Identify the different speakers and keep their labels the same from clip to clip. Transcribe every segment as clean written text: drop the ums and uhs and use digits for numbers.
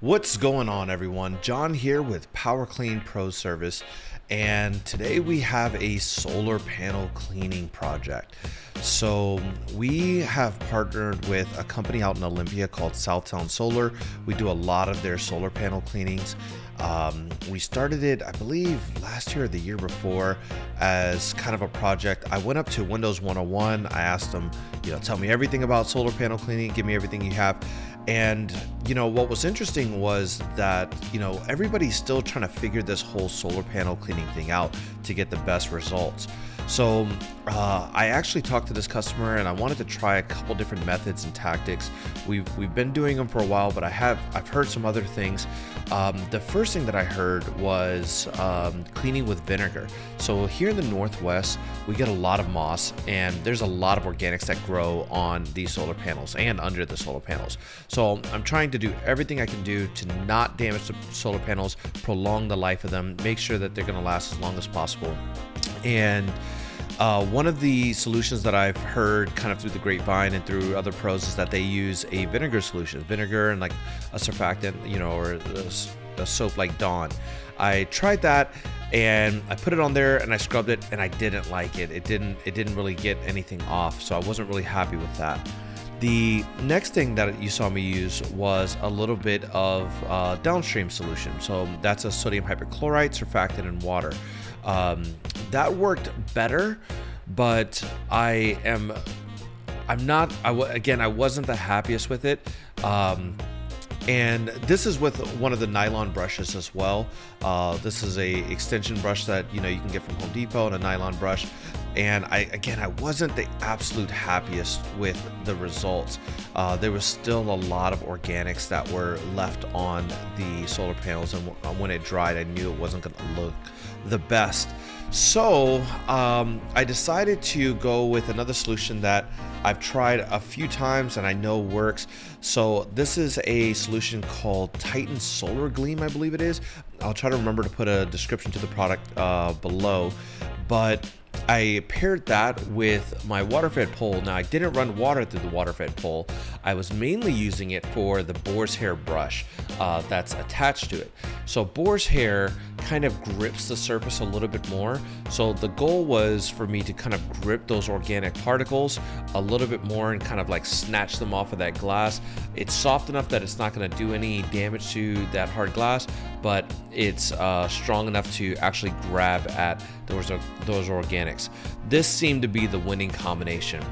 Speaker 1: What's going on, everyone? John here with PowerClean Pro Service, and today we have a solar panel cleaning project. So we have partnered with a company out in Olympia called Southtown Solar. We do a lot of their solar panel cleanings. We started it, I believe, last year or the year before as kind of a project. I went up to Windows 101. I asked them, tell me everything about solar panel cleaning, give me everything you have. And what was interesting was that everybody's still trying to figure this whole solar panel cleaning thing out to get the best results. So I actually talked to this customer and I wanted to try a couple different methods and tactics. We've been doing them for a while, but I've heard some other things. The first thing that I heard was cleaning with vinegar. So here in the Northwest, we get a lot of moss, and there's a lot of organics that grow on these solar panels and under the solar panels. So I'm trying to do everything I can do to not damage the solar panels, prolong the life of them, make sure that they're going to last as long as possible. And one of the solutions that I've heard kind of through the grapevine and through other pros is that they use a vinegar solution, vinegar and like a surfactant, or a soap like Dawn. I tried that and I put it on there and I scrubbed it and I didn't like it. It didn't really get anything off, so I wasn't really happy with that. The next thing that you saw me use was a little bit of downstream solution. So that's a sodium hypochlorite, surfactant, and water. That worked better, but I wasn't the happiest with it. And this is with one of the nylon brushes as well. This is a extension brush that you can get from Home Depot, and a nylon brush. And I wasn't the absolute happiest with the results. There was still a lot of organics that were left on the solar panels, and when it dried, I knew it wasn't going to look the best. So I decided to go with another solution that I've tried a few times and I know works. So this is a solution called Titan Solar Gleam, I believe it is. I'll try to remember to put a description to the product below. But I paired that with my water-fed pole. Now, I didn't run water through the water-fed pole. I was mainly using it for the boar's hair brush that's attached to it. So boar's hair kind of grips the surface a little bit more. So the goal was for me to kind of grip those organic particles a little bit more and kind of like snatch them off of that glass. It's soft enough that it's not going to do any damage to that hard glass, but it's strong enough to actually grab at those organics. This seemed to be the winning combination.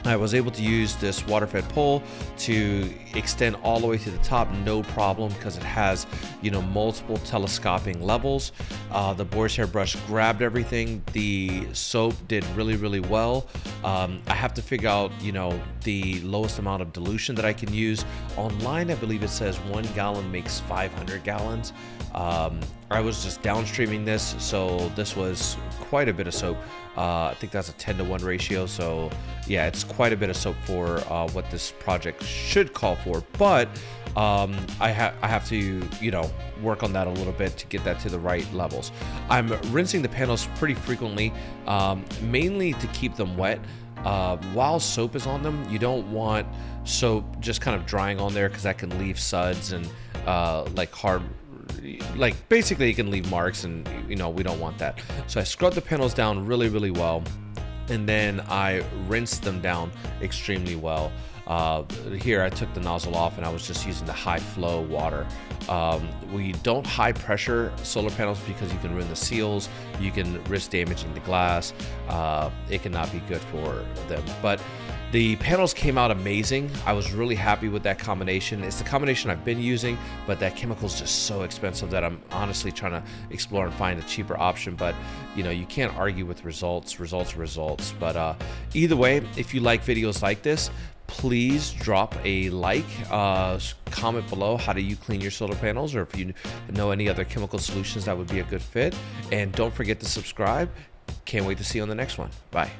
Speaker 1: I was able to use this water-fed pole to extend all the way to the top, no problem, because it has, multiple telescoping levels. The boar's hair brush grabbed everything. The soap did really, really well. I have to figure out, the lowest amount of dilution that I can use. Online, I believe it says 1 gallon makes 500 gallons. I was just downstreaming this, so this was quite a bit of soap. I think that's a 10-to-1 ratio, so yeah, it's quite a bit of soap for what this project should call for, but I have to work on that a little bit to get that to the right levels. I'm rinsing the panels pretty frequently, mainly to keep them wet. While soap is on them, you don't want soap just kind of drying on there, because that can leave suds and basically it can leave marks, and we don't want that. So I scrubbed the panels down really, really well, and then I rinsed them down extremely well. Here I took the nozzle off and I was just using the high flow water. We don't high pressure solar panels because you can ruin the seals, you can risk damaging the glass. It cannot be good for them, but the panels came out amazing. I was really happy with that combination. It's the combination I've been using, but that chemical is just so expensive that I'm honestly trying to explore and find a cheaper option. But you can't argue with results. But either way, if you like videos like this, please drop a like, comment below how do you clean your solar panels, or if you know any other chemical solutions that would be a good fit. And don't forget to subscribe. Can't wait to see you on the next one. Bye.